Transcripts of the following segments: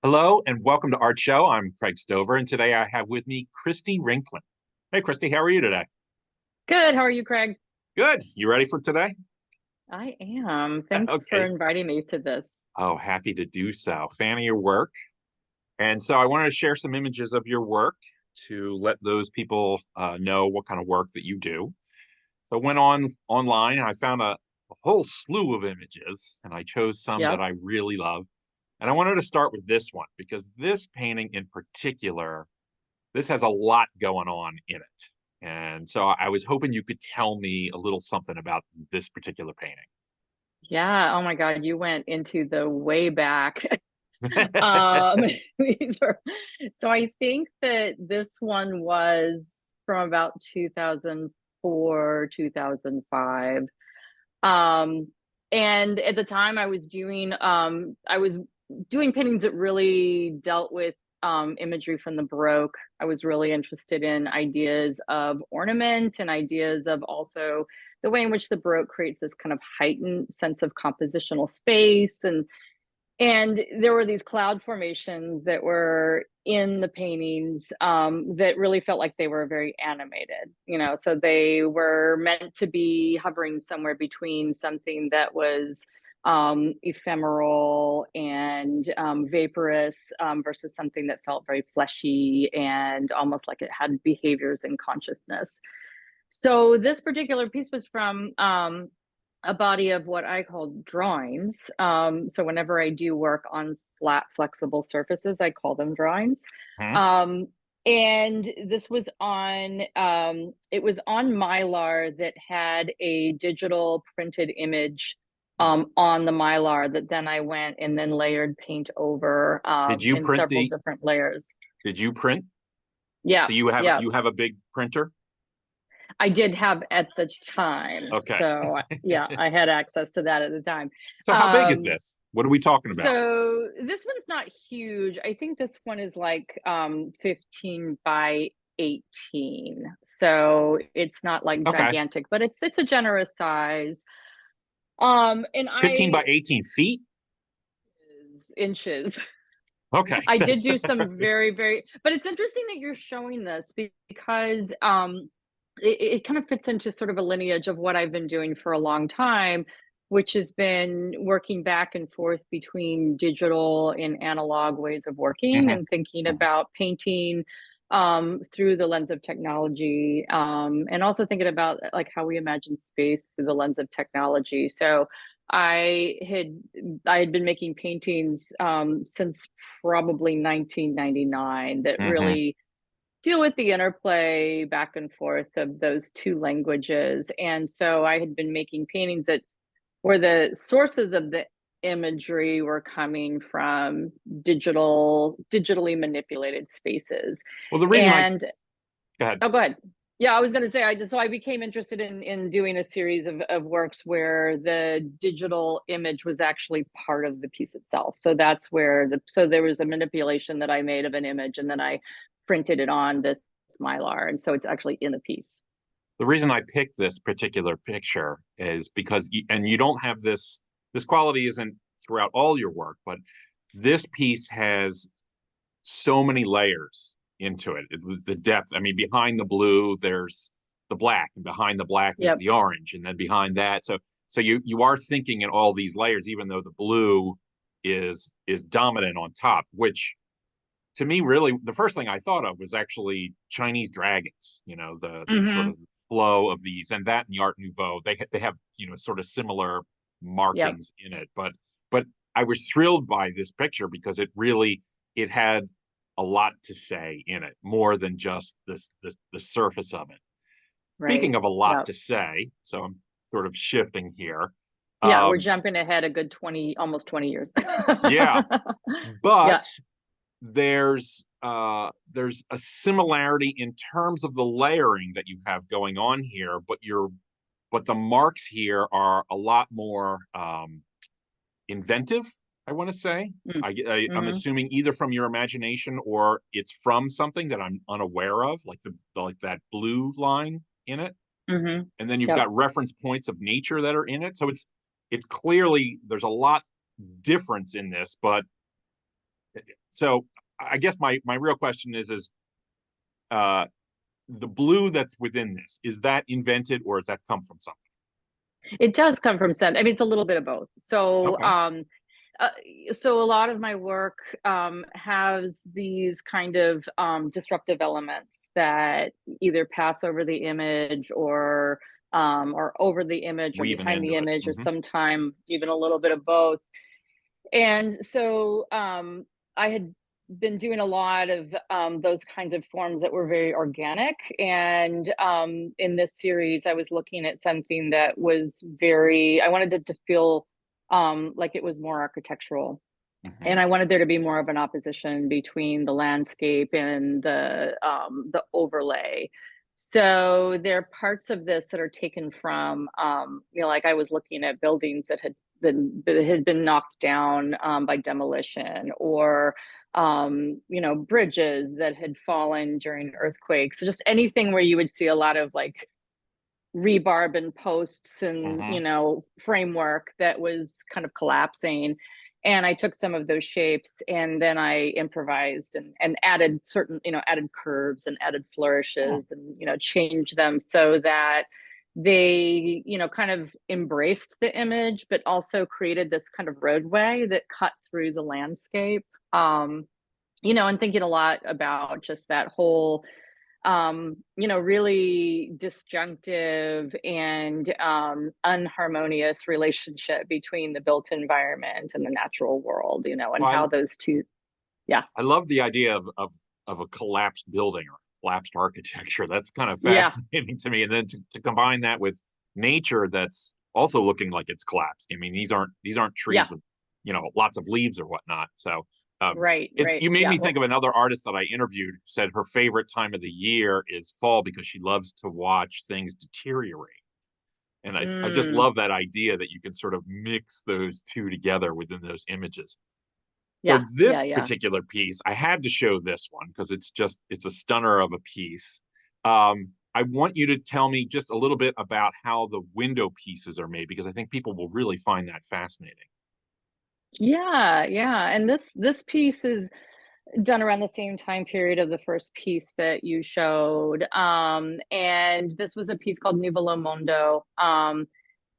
Hello and welcome to ArtShow. I'm Craig Stover, and today I have with me Cristi Rinklin. Hey, Cristi, how are you today? Good. How are you, Craig? Good. You ready for today? I am. Thanks for Okay. inviting me to this. Oh, happy to do so. Fan of your work. And so I wanted to share some images of your work to let those people know what kind of work that you do. So I went online and I found a whole slew of images, and I chose some that Yep. I really love. And I wanted to start with this one because this painting in particular, this has a lot going on in it. And so I was hoping you could tell me a little something about this particular painting. Yeah. Oh my God, you went into the way back. Um, these are, so I think that this one was from about 2004, 2005. Um, and at the time I was doing paintings that really dealt with imagery from the Baroque. I was really interested in ideas of ornament and ideas of also the way in which the Baroque creates this kind of heightened sense of compositional space, and there were these cloud formations that were in the paintings that really felt like they were very animated, so they were meant to be hovering somewhere between something that was ephemeral and vaporous versus something that felt very fleshy and almost like it had behaviors and consciousness. So this particular piece was from a body of what I call drawings. So whenever I do work on flat, flexible surfaces, I call them drawings. Hmm? Um, and this was on it was on Mylar that had a digital printed image on the Mylar that then I went and then layered paint over Did you in print several the, different layers. did you print? Yeah, So you have yeah. you have a big printer? I did have at the time. Okay. So yeah, I had access to that at the time. So how big is Um, this? What are we talking about? so this one's not huge. I think this one is like 15 by 18. So it's not like Okay. gigantic, but it's a generous size. And 15 by I 18 feet? inches. Okay. I did That's do some very, but it's interesting that you're showing this because it kind of fits into sort of a lineage of what I've been doing for a long time, which has been working back and forth between digital and analog ways of working Mhm, and thinking mhm. about painting through the lens of technology, and also thinking about like how we imagine space through the lens of technology. So I had I had been making paintings since probably 1999 that Mhm. really deal with the interplay back and forth of those two languages. And so I had been making paintings that where the sources of the imagery were coming from digitally manipulated spaces. Well, the reason I And go ahead. oh, go ahead. Yeah, I was going to say, I became interested in doing a series of works where the digital image was actually part of the piece itself. So that's where so there was a manipulation that I made of an image, and then I printed it on this Mylar, and so it's actually in the piece. The reason I picked this particular picture is because, and you don't have this quality isn't throughout all your work, but this piece has so many layers into it. The depth. I mean, behind the blue, there's the black, and behind the black, there's Yep. the orange, and then behind that, so you are thinking in all these layers, even though the blue is dominant on top, which to me, really, the first thing I thought of was actually Chinese dragons. The sort Mm-hmm. of flow of these, and that in the Art Nouveau, they have sort of similar Yep. markings in it. But I was thrilled by this picture because it had a lot to say in it, more than just the surface of it. Right. Speaking of a lot Yep. to say, so I'm sort of shifting here. Yeah, we're Um, jumping ahead a good 20, almost 20 years. yeah, but Yeah. there's a similarity in terms of the layering that you have going on here, but the marks here are a lot more inventive, I want to say. I'm Mm-hmm. assuming either from your imagination or it's from something that I'm unaware of, like like that blue line in it, Mm-hmm. and then you've Yep. got reference points of nature that are in it. So it's clearly there's a lot difference in this, but So I guess my real question is uh the blue that's within this, is that invented or does that come from something? It does come from scent. I mean, it's a little bit of both. Okay. Uh, so a lot of my work has these kind of disruptive elements that either pass over the image or over the image or Weaving behind the into it. image or Hmm. sometime even a little bit of both. And so I had been doing a lot of those kinds of forms that were very organic. And in this series, I was looking at something that was I wanted it to feel like it was more architectural. And Hmm. I wanted there to be more of an opposition between the landscape and the overlay. So there are parts of this that are taken from, like I was looking at buildings that had been knocked down by demolition, or bridges that had fallen during earthquakes. So just anything where you would see a lot of like rebarb and posts and Hmm. framework that was kind of collapsing. And I took some of those shapes and then I improvised and added added curves and added Oh, flourishes and changed them so that they kind of embraced the image but also created this kind of roadway that cut through the landscape. And thinking a lot about just that whole really disjunctive and unharmonious relationship between the built environment and the natural world, and well, how those two, yeah, I love the idea of a collapsed building or collapsed architecture. That's kind of yeah, fascinating to me. And then to combine that with nature that's also looking like it's collapsed. I mean, these aren't trees yeah, with, lots of leaves or whatnot. So right, it's right, you made yeah, me think well, of another artist that I interviewed who said her favorite time of the year is fall because she loves to watch things deteriorate. And I just mm, love that idea that you can sort of mix those two together within those images. yeah, So this yeah, yeah. particular piece, I had to show this one because it's a stunner of a piece. I want you to tell me just a little bit about how the window pieces are made because I think people will really find that fascinating. Yeah, yeah. And this piece is done around the same time period of the first piece that you showed. And this was a piece called Nuvolo Mondo.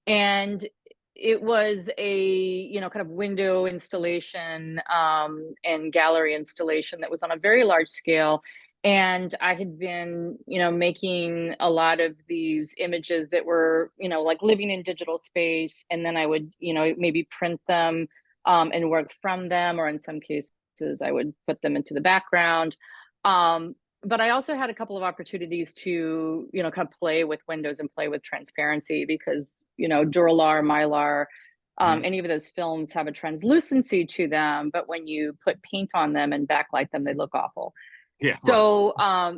And it was a kind of window installation and gallery installation that was on a very large scale. And I had been making a lot of these images that were like living in digital space, and then I would maybe print them and work from them, or in some cases I would put them into the background. But I also had a couple of opportunities to, kind of play with windows and play with transparency because, Duralar, Mylar, Mhm. any of those films have a translucency to them, but when you put paint on them and backlight them, they look awful. Yeah, right. So,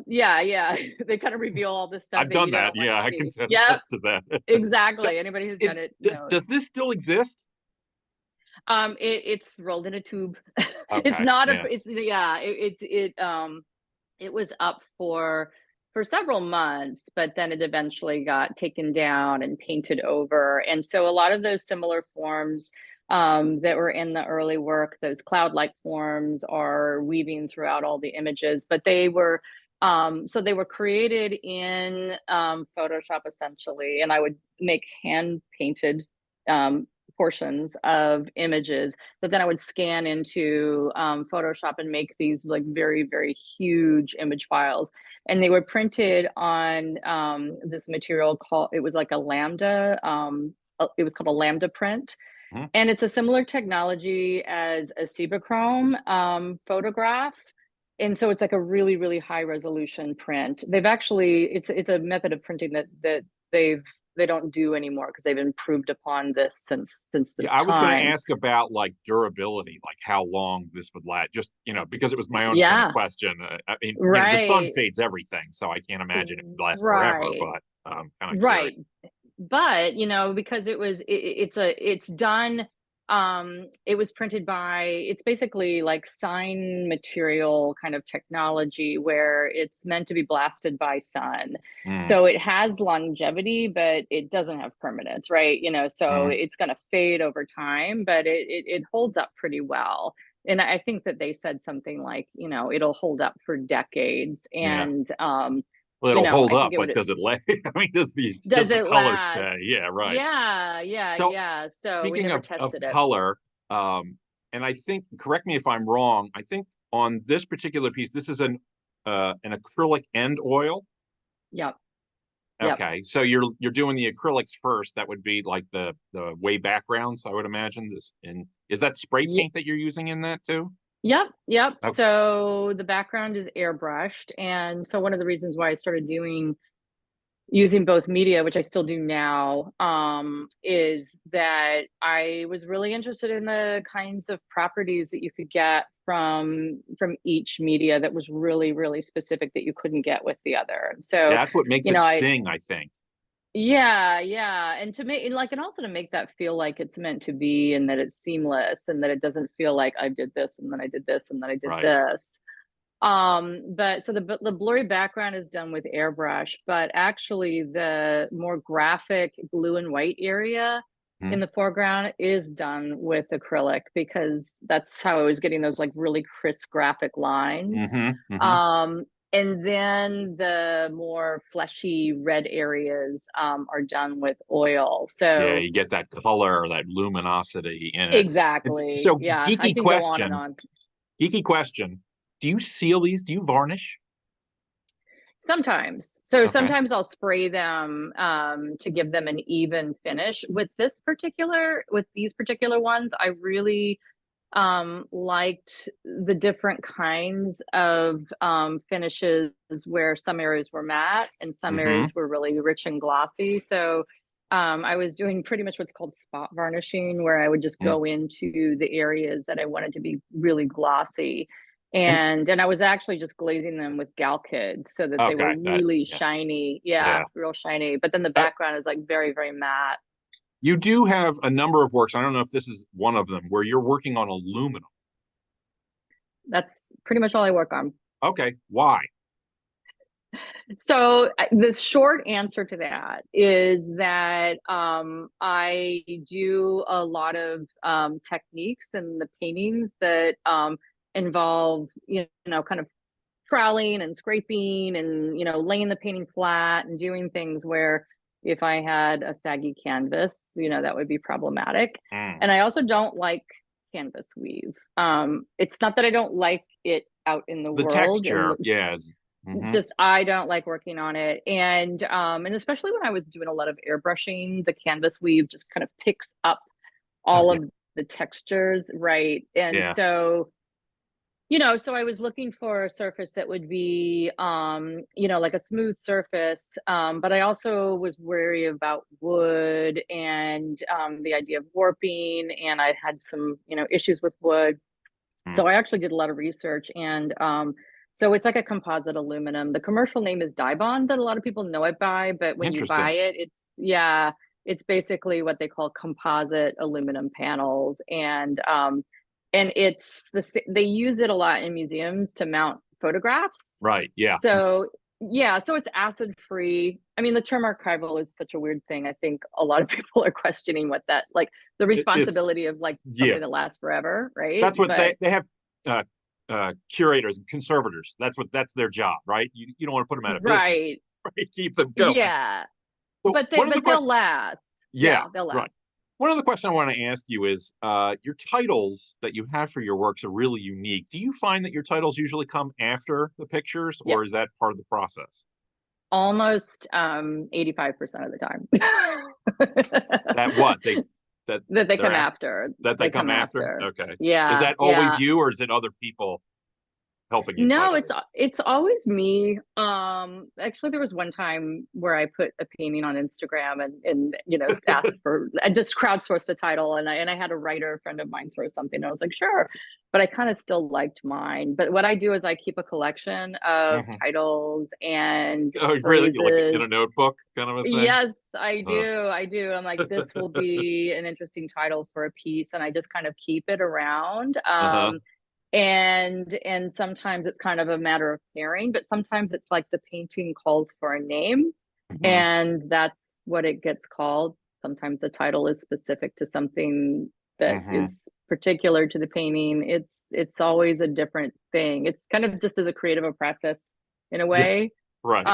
yeah, yeah, they kind of reveal all this stuff I've that done you that. don't want Yeah, to I can see. Yep, attest to that. So exactly. Anybody who's done it knows. does this still exist? It's rolled in a tube. It's Okay. not a. Yeah. It's yeah. It was up for several months, but then it eventually got taken down and painted over. And so a lot of those similar forms that were in the early work, those cloud-like forms, are weaving throughout all the images. But they were created in Photoshop essentially, and I would make hand painted um, portions of images that then I would scan into Photoshop and make these like very, very huge image files. And they were printed on this material called, it was like a lambda, it was called a lambda print. Mhm. And it's a similar technology as a Cibachrome photograph. And so it's like a really, really high resolution print. They've actually, it's a method of printing that they've they don't do anymore because they've improved upon this since Yeah, this I was going to time. ask about like durability, like how long this would last. Just because it was my own kind of Yeah, question. I mean, the sun right, fades everything, so I can't imagine it would last forever. right, But kind of curious. right. But because it's done, it was printed by, it's basically like sign material kind of technology where it's meant to be blasted by sun, Mm, so it has longevity but it doesn't have permanence, right? So mm. it's going to fade over time, but it holds up pretty well. and I think that they said something like, you know, it'll hold up for decades. Yeah. And Well, you it'll know, hold I think up, it but would, does it lay? I mean, does does the it color last? stay? Yeah, right. Yeah, yeah, So yeah. So we speaking never of tested it. color, and I think, correct me if I'm wrong, I think on this particular piece, this is an acrylic and oil. Yep. Yep. Okay, so you're doing the acrylics first. That would be like the way backgrounds, I would imagine. And is that spray paint that you're using in that too? Yep, yep. Oh, So the background is airbrushed. And so one of the reasons why I started using both media, which I still do now, is that I was really interested in the kinds of properties that you could get from each media that was really, really specific that you couldn't get with the other. yeah, So, that's what makes you it know, I sing, I think. yeah, yeah, and to make, and like, and also to make that feel like it's meant to be, and that it's seamless, and that it doesn't feel like I did this and then I did this and then I did Right. this. But so the blurry background is done with airbrush, but actually the more graphic blue and white area in the foreground is done with acrylic, because that's how I was getting those like really crisp graphic lines. Mm-hmm. Mm-hmm. Um, and then the more fleshy red areas are done with oil. Yeah, So you get that color, that luminosity in it. exactly. So Yeah, I can go on and on. geeky question. Do you seal these? Do you varnish? Sometimes. So Okay. sometimes I'll spray them to give them an even finish. With these particular ones, I really liked the different kinds of finishes, where some areas were matte and some Mm-hmm. areas were really rich and glossy. So I was doing pretty much what's called spot varnishing, where I would just Mm. go into the areas that I wanted to be really glossy. And And I was actually just glazing them with Galkid so that they were okay, that really yeah, shiny. Yeah, yeah. real shiny. But then the Uh, background is like very, very matte. you do have a number of works. I don't know if this is one of them where you're working on aluminum. That's pretty much all I work on. Okay, why? So the short answer to that is that I do a lot of techniques in the paintings that involve, you know, kind of troweling and scraping and, you know, laying the painting flat and doing things where if I had a saggy canvas, you know, that would be problematic. Mm. And I also don't like canvas weave. It's not that I don't like it out in the The world, and texture, yes. Mm-hmm. just I don't like working on it. And especially when I was doing a lot of airbrushing, the canvas weave just kind of picks up Oh all yeah, of the textures, right? And yeah. so, you know, so I was looking for a surface that would be you know, like a smooth surface. But I also was wary about wood and the idea of warping, and I had some, you know, issues with wood. Mm. So I actually did a lot of research, and so it's like a composite aluminum. The commercial name is Dibond that a lot of people know it by, but when you buy Interesting. it, it's yeah, it's basically what they call composite aluminum panels, and they use it a lot in museums to mount photographs. Right. Yeah. So yeah, so it's acid free. I mean, the term archival is such a weird thing. I think a lot of people are questioning what that, like, the It's responsibility of like yeah. something that lasts forever, right? That's what But they have. Uh, curators and conservators. That's their job, right? You don't want to put them out of business, right. right? Keep them going. Yeah. So one of the But they'll questions, last. yeah, Yeah, they'll right. last. One of the questions I want to ask you is your titles that you have for your works are really unique. Do you find that your titles usually come after the pictures, Yeah. or is that part of the process? Almost 85% of the time. That what they that That they they're come after after. that they They come come after? after. Okay. Is Yeah, that always yeah. you, or is it other people helping you No, title it? it's always me. Actually there was one time where I put a painting on Instagram and you know, asked for, I just crowdsourced a title, and I had a writer friend of mine throw something, and I was like, sure. But I kind of still liked mine. But what I do is I keep a collection of Mhm. titles and Oh, really? Like in a phrases. notebook kind of a thing? Yes, I Uh, do. I do. I'm like, this will be an interesting title for a piece, and I just kind of keep it around. uh-huh. And sometimes it's kind of a matter of pairing, but sometimes it's like the painting calls for a name, Mhm. and that's what it gets called. Sometimes the title is specific to something that Mhm. is particular to the painting. It's always a different thing. It's kind of just as a creative a process in a Yeah, way. right.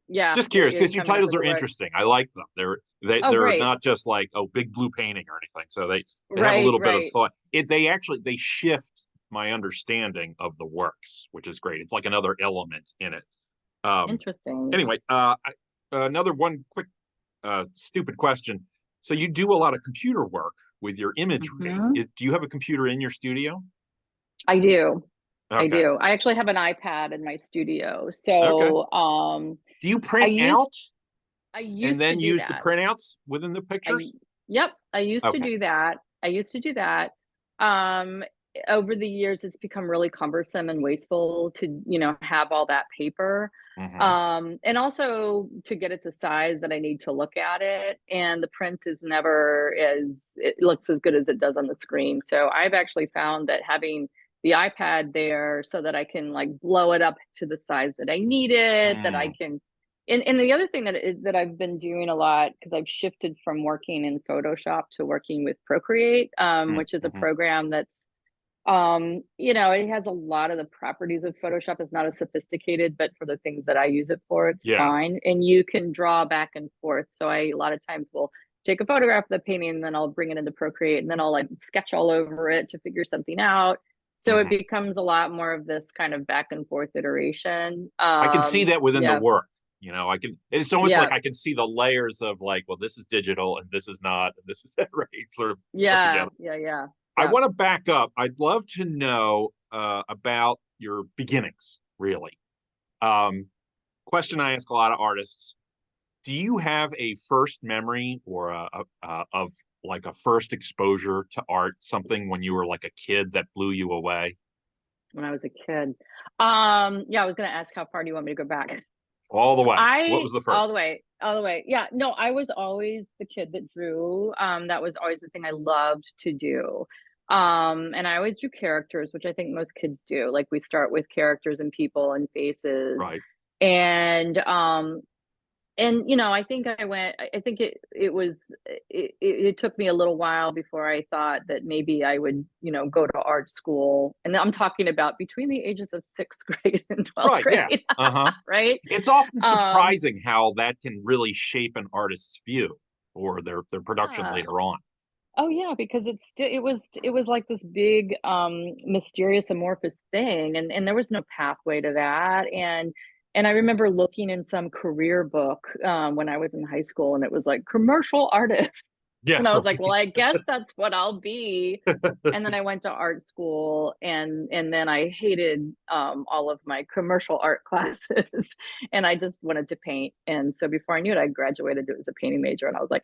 Yeah, Just curious because your coming up titles with are the word. interesting. I like them. Oh, They're great. not just like, oh, big blue painting or anything. So they have a Right, little bit of right. thought. They shift my understanding of the works, which is great. It's like another element in it. Um, Interesting. anyway, another one quick stupid question. So you do a lot of computer work with your imagery. Hmm. Do you have a computer in your studio? I do. I Okay. do. I actually have an iPad in my studio. Okay. So Do you I print used out I and used to then do use the that. printouts within the I pictures? Yep, I used to Okay. do that. I used to do that. Um, Over the years, it's become really cumbersome and wasteful to, have all that paper. Hmm. And also to get it the size that I need to look at it. And the print is never as, it looks as good as it does on the screen. So I've actually found that having the iPad there so that I can like blow it up to the size that I need it, that I Mm, can and the other thing that I've been doing a lot because I've shifted from working in Photoshop to working with Procreate, which is a mhm. program that's it has a lot of the properties of Photoshop. It's not as sophisticated, but for the things that I use it for, it's Yeah. fine. And you can draw back and forth. So I a lot of times will take a photograph of the painting and then I'll bring it into Procreate and then I'll like sketch all over it to figure something out. So it Hmm. becomes a lot more of this kind of back and forth iteration. I can see that within the Yeah, work. You know, I can, it's almost like yeah. I can see the layers of like, well, this is digital and this is not, and this is right, sort of put Yeah, together. yeah, yeah, I yeah. want to back up. I'd love to know about your beginnings, really. Um, question I ask a lot of artists: do you have a first memory or of like a first exposure to art, something when you were like a kid that blew you away? When I was a kid. Yeah, I was gonna ask how far do you want me to go back? All the way. What I was the all the first? way, all the way. Yeah, no, I was always the kid that drew. That was always the thing I loved to do. And I always drew characters, which I think most kids do. Like we start with characters and people and faces. Right. And I think I think it took me a little while before I thought that maybe I would, go to art school. And I'm talking about between the ages of 6th grade and 12th Right. Yeah. grade, Uh-huh. right? It's often Um, surprising how that can really shape an artist's view or their production yeah. later on. Oh yeah, because it was like this big mysterious amorphous thing and there was no pathway to that and I remember looking in some career book when I was in high school and it was like commercial artist Yeah, and I was like, well, right. I guess that's what I'll be. And then I went to art school and then I hated all of my commercial art classes and I just wanted to paint. And so before I knew it, I graduated as a painting major and I was like,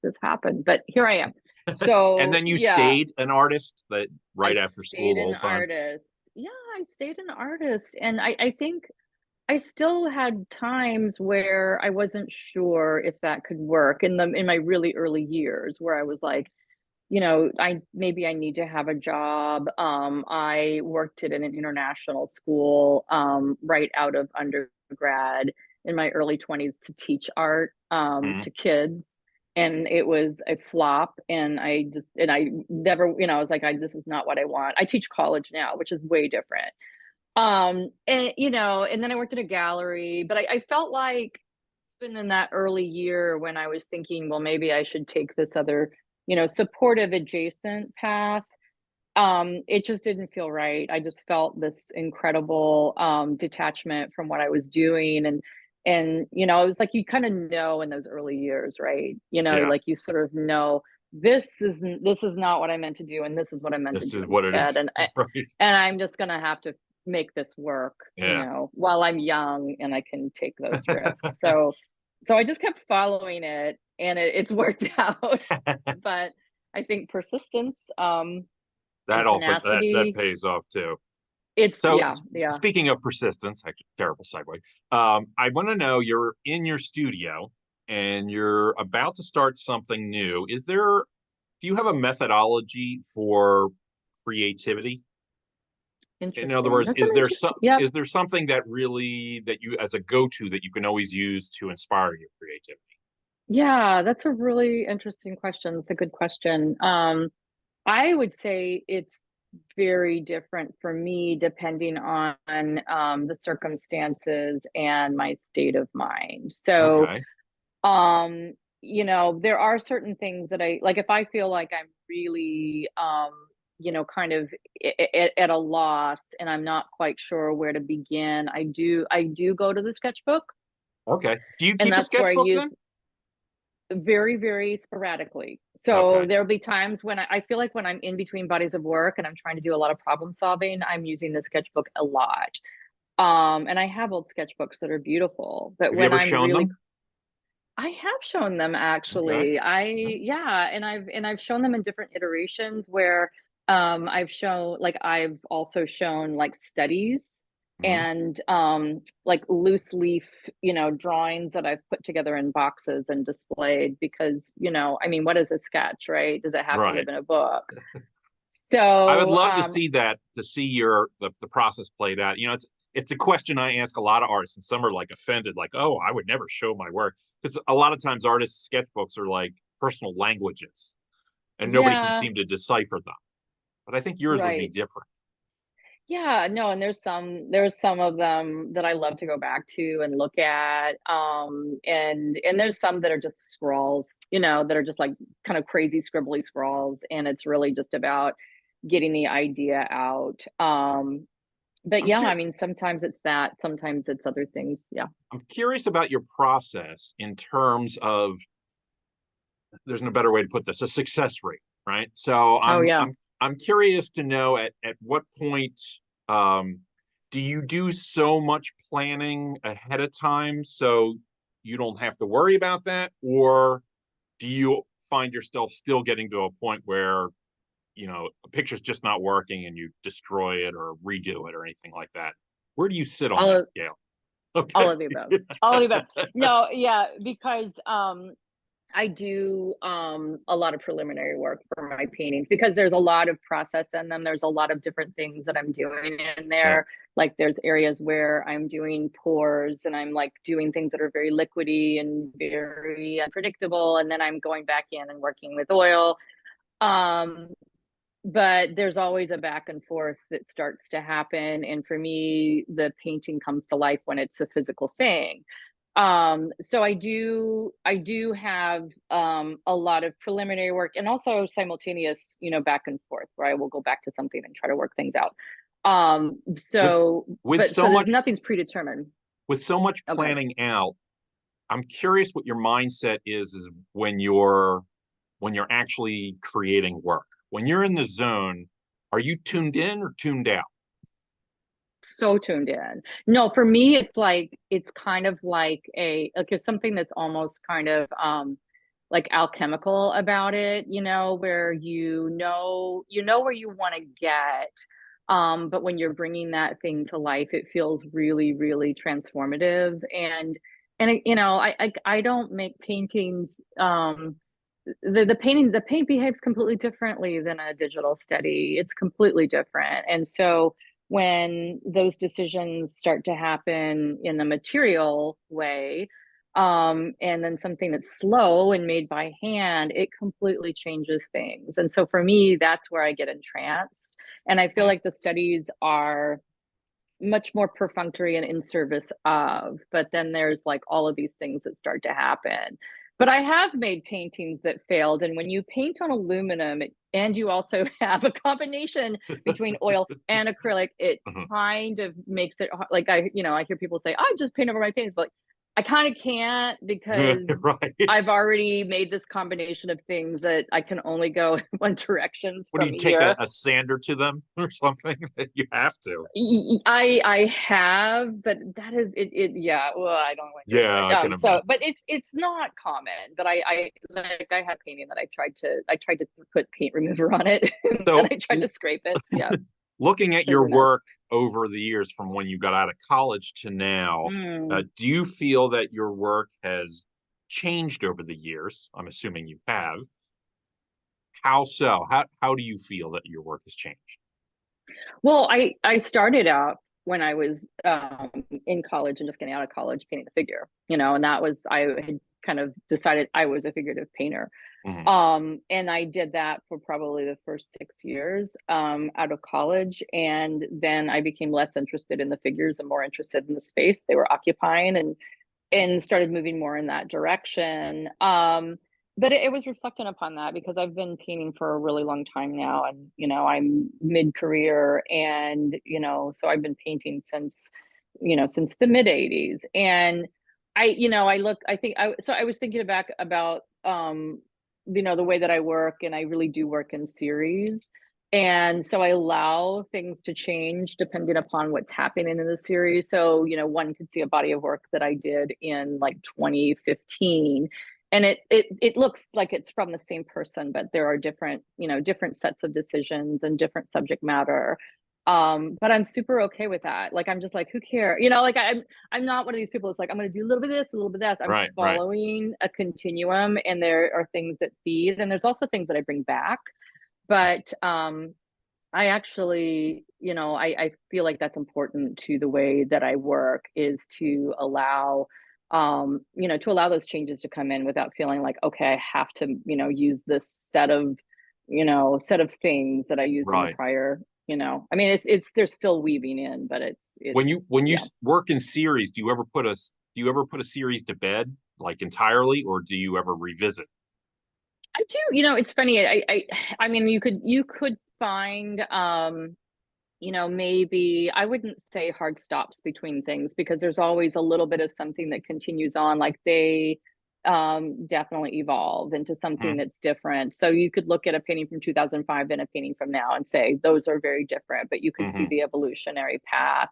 this happened, but here I am. And So then you yeah, stayed an artist that right I after school stayed the an whole time. artist. Yeah, I stayed an artist. And I think I still had times where I wasn't sure if that could work in my really early years where I was like, I maybe I need to have a job. I worked at an international school right out of undergrad in my early 20s to teach art Mhm. to kids. And it was a flop. And I never, I was like, this is not what I want. I teach college now, which is way different. And then I worked at a gallery, but I felt like even in that early year when I was thinking, well, maybe I should take this other, supportive adjacent path, it just didn't feel right. I just felt this incredible detachment from what I was doing. And it was like you kind of know in those early years, right? Yeah, Like you sort of know this is not what I meant to do, and this is what I meant to this do is what it instead. is. And Right. I'm just gonna have to make this work, Yeah. while I'm young and I can take those risks. So I just kept following it and it's worked out. But I think persistence, and That also that tenacity, pays off too. it's So yeah, yeah. speaking of persistence, actually terrible segue. I want to know you're in your studio and you're about to start something new. Do you have a methodology for creativity? In other Interesting. words, That's an interesting, yep. is there something that really that you as a go-to that you can always use to inspire your creativity? Yeah, that's a really interesting question. It's a good question. I would say it's very different for me depending on the circumstances and my state of mind. So, Okay. um, there are certain things that I like if I feel like I'm really, kind of at a loss and I'm not quite sure where to begin. I do go to the sketchbook, Okay. Do you and keep a that's where I sketchbook then? use very, very sporadically. So Okay. there'll be times when I feel like when I'm in between bodies of work and I'm trying to do a lot of problem solving, I'm using the sketchbook a lot. And I have old sketchbooks that are beautiful, but Have you when ever I'm shown really them? I have shown them Okay. actually. Yeah. Yeah, and I've shown them in different iterations where I've also shown like studies Mhm. and like loose leaf, drawings that I've put together in boxes and displayed because, I mean, what is a sketch, right? Does it have to live Right. in a book? I would So, love to see that, to see the process played out. It's a question I ask a lot of artists, and some are like offended, like, "Oh, I would never show my work," because a lot of times artists' sketchbooks are like personal languages, and nobody can yeah, seem to decipher them. But I think yours would be right. different. Yeah, no, and there's some of them that I love to go back to and look at. And there's some that are just scrawls, that are just like kind of crazy scribbly scrawls, and it's really just about getting the idea out. But I'm yeah, I cur- mean, sometimes it's that, sometimes it's other things. Yeah. I'm curious about your process in terms of, there's no better way to put this, a success rate, right? So Oh I'm yeah. I'm I'm curious to know at what point um do you do so much planning ahead of time so you don't have to worry about that, or do you find yourself still getting to a point where a picture's just not working and you destroy it or redo it or anything like that? Where do you sit on All that of scale? all Okay. of the above. All of the above. No, yeah, because I do a lot of preliminary work for my paintings because there's a lot of process in them. There's a lot of different things that I'm doing in Yeah. there. Like there's areas where I'm doing pours and I'm like doing things that are very liquidy and very unpredictable. And then I'm going back in and working with oil. Um, but there's always a back and forth that starts to happen. And for me, the painting comes to life when it's a physical thing. So I do have a lot of preliminary work and also simultaneous, back and forth where I will go back to something and try to work things out. with So with but so so there's much nothing's predetermined. with so much Okay. planning out, I'm curious what your mindset is when you're actually creating work. When you're in the zone, are you tuned in or tuned out? So tuned in. No, for me, it's kind of like it's something that's almost kind of like alchemical about it, where you know where you want to get. But when you're bringing that thing to life, it feels really, really transformative. And I don't make paintings. The paint behaves completely differently than a digital study. It's completely different. And so when those decisions start to happen in the material way, and then something that's slow and made by hand, it completely changes things. And so for me, that's where I get entranced. And I feel Yeah. like the studies are much more perfunctory and in service of, but then there's like all of these things that start to happen. But I have made paintings that failed, and when you paint on aluminum and you also have a combination between oil and acrylic, it Mhm. kind of makes it like I hear people say I just paint over my paintings, but I kind of can't because Right. I've already made this combination of things that I can only go in one directions What do from you take here. a sander to them or something? You have to. I have, but that is it. Yeah, well, I don't want to get into Yeah, it. I can So, imagine. but it's not common. But I had painting that I tried to put paint remover on it, and then So I tried to scrape it. Yeah, looking at it was your a mess. work over the years from when you got out of college to now, Mm. do you feel that your work has changed over the years? I'm assuming you have. How so? How do you feel that your work has changed? Well, I started out when I was in college and just getting out of college painting the figure, and that was I had kind of decided I was a figurative painter. Mhm. And I did that for probably the first 6 years out of college. And then I became less interested in the figures and more interested in the space they were occupying, and started moving more in that direction. But it was reflecting upon that because I've been painting for a really long time now, and I'm mid-career, and so I've been painting since since the mid 80s. And I was thinking back about the way that I work, and I really do work in series. And so I allow things to change depending upon what's happening in the series. So, one could see a body of work that I did in like 2015, and it looks like it's from the same person, but there are different sets of decisions and different subject matter. But I'm super okay with that. Like, I'm just like, who cares? Like I'm not one of these people that's like, I'm gonna do a little bit of this, a little bit of that. I'm Right, right. following a continuum, and there are things that feed, and there's also things that I bring back. But I actually, I feel like that's important to the way that I work, is to allow those changes to come in without feeling like, okay, I have to, use this set of things that I used in the Right. prior. I mean, it's they're still weaving in, but When you yeah. work in series, do you ever put a series to bed like entirely, or do you ever revisit? I do. It's funny. I mean, you could find maybe I wouldn't say hard stops between things, because there's always a little bit of something that continues on. Like, they definitely evolve into something Mhm. that's different. So you could look at a painting from 2005 and a painting from now and say those are very different, but you could see Mhm. the evolutionary path.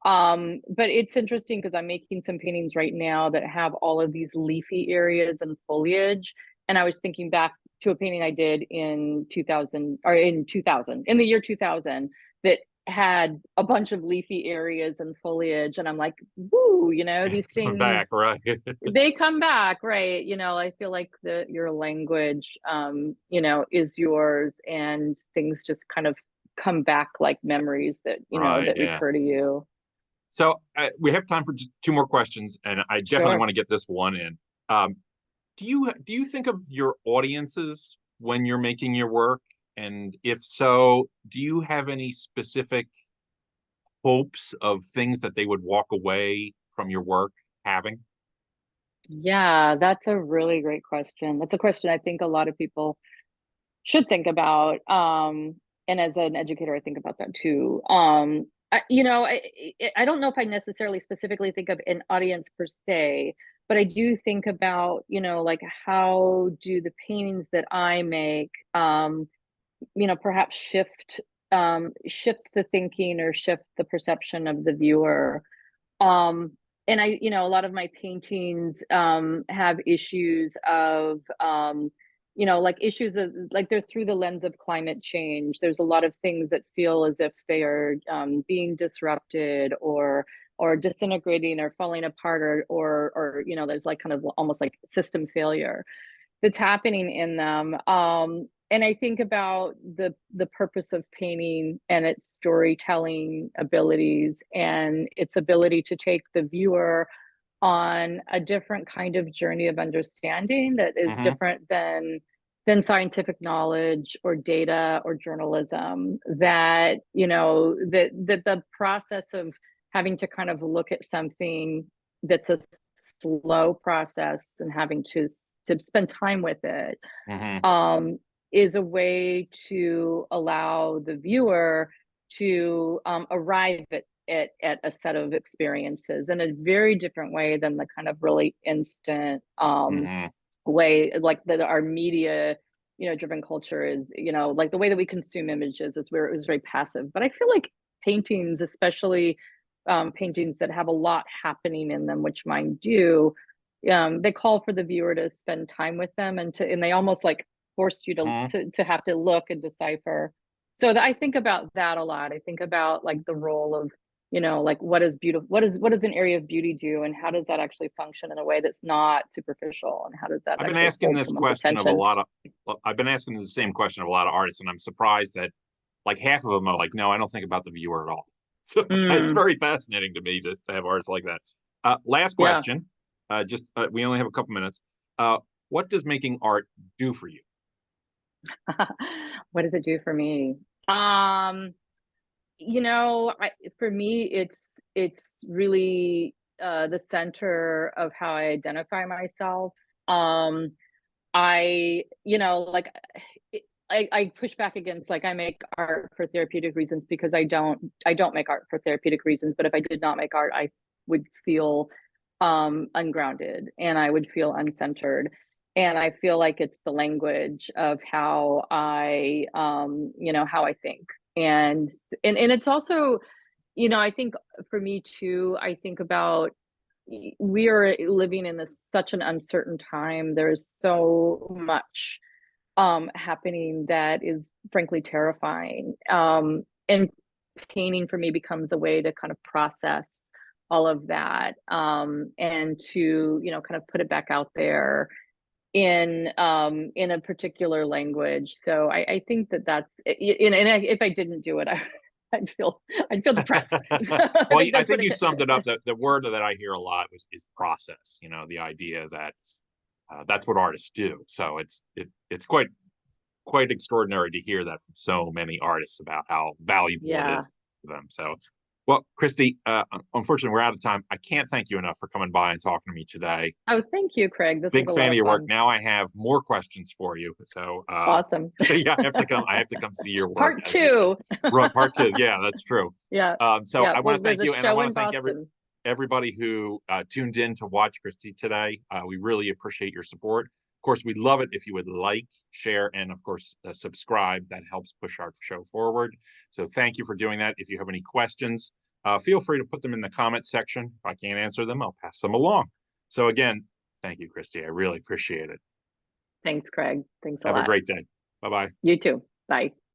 But it's interesting because I'm making some paintings right now that have all of these leafy areas and foliage. And I was thinking back to a painting I did in 2000, or in the year 2000, that had a bunch of leafy areas and foliage. And I'm like, woo, these It's coming back, things, right? they come back, right? I feel like your language, is yours, and things just kind of come back like memories that, Right, that yeah. recur to you. So we have time for just two more questions, and I definitely Sure. want to get this one in. Um, do you think of your audiences when you're making your work? And if so, do you have any specific hopes of things that they would walk away from your work having? Yeah, that's a really great question. That's a question I think a lot of people should think about. And as an educator, I think about that too. I don't know if I necessarily specifically think of an audience per se, but I do think about, like, how do the paintings that I make, perhaps shift the thinking or shift the perception of the viewer. Um, and a lot of my paintings have issues of, like, issues of, like, they're through the lens of climate change. There's a lot of things that feel as if they are being disrupted, or disintegrating, or falling apart, or there's like kind of almost like system failure that's happening in them. And I think about the purpose of painting and its storytelling abilities, and its ability to take the viewer on a different kind of journey of understanding that is Hmm. different than scientific knowledge or data or journalism. That that the process of having to kind of look at something that's a slow process, and having to spend time with it, Hmm. um, is a way to allow the viewer to arrive at a set of experiences in a very different way than the kind of really instant Hmm. way, like our media driven culture is, like the way that we consume images is where it was very passive. But I feel like paintings, especially paintings that have a lot happening in them, which mine do, they call for the viewer to spend time with them, and they almost like force you to Hmm. have to look and decipher. So I think about that a lot. I think about like the role of, like, what is beautiful, what does an area of beauty do, and how does that actually function in a way that's not superficial, and how does that I've been actually asking hold this someone's question of a attention? lot of, I've been asking the same question of a lot of artists, and I'm surprised that like half of them are like, no, I don't think about the viewer at all. So it's Mm, very fascinating to me just to have artists like that. Last yeah. question. we only have a couple minutes. Uh, what does making art do for you? What does it do for me? Um, for me, it's really the center of how I identify myself. Um, like I push back against like I make art for therapeutic reasons because I don't make art for therapeutic reasons. But if I did not make art, I would feel ungrounded and I would feel uncentered. And I feel like it's the language of how how I think. And it's also, I think for me too, I think about we are living in such an uncertain time. There's so much happening that is frankly terrifying. And painting for me becomes a way to kind of process all of that, and to, kind of put it back out there in a particular language. So I think that that's if I didn't do it, I'd feel depressed. I Well, think I that's what think you it summed is. it up. The word that I hear a lot is process. The idea that that's what artists do. So it's quite extraordinary to hear that from so many artists about how valuable it Yeah. is to them. So, well, Cristi, unfortunately, we're out of time. I can't thank you enough for coming by and talking to me today. Oh, thank you, Craig. This was Big a lot fan of of your work. fun. Now I have more questions for you. So, Awesome. yeah, I have to come. I have to come see your work Part as you two. run part two. Yeah, that's true. Yeah. So Yeah. I want Well, to there's thank a you, and I show want in to thank Boston. everybody who tuned in to watch Cristi today. We really appreciate your support. Of course, we'd love it if you would like, share, and of course, subscribe. That helps push our show forward. So thank you for doing that. If you have any questions, feel free to put them in the comment section. If I can't answer them, I'll pass them along. So again, thank you, Cristi. I really appreciate it. Thanks, Craig. Thanks a Have a lot. great day. Bye bye. You too. Bye.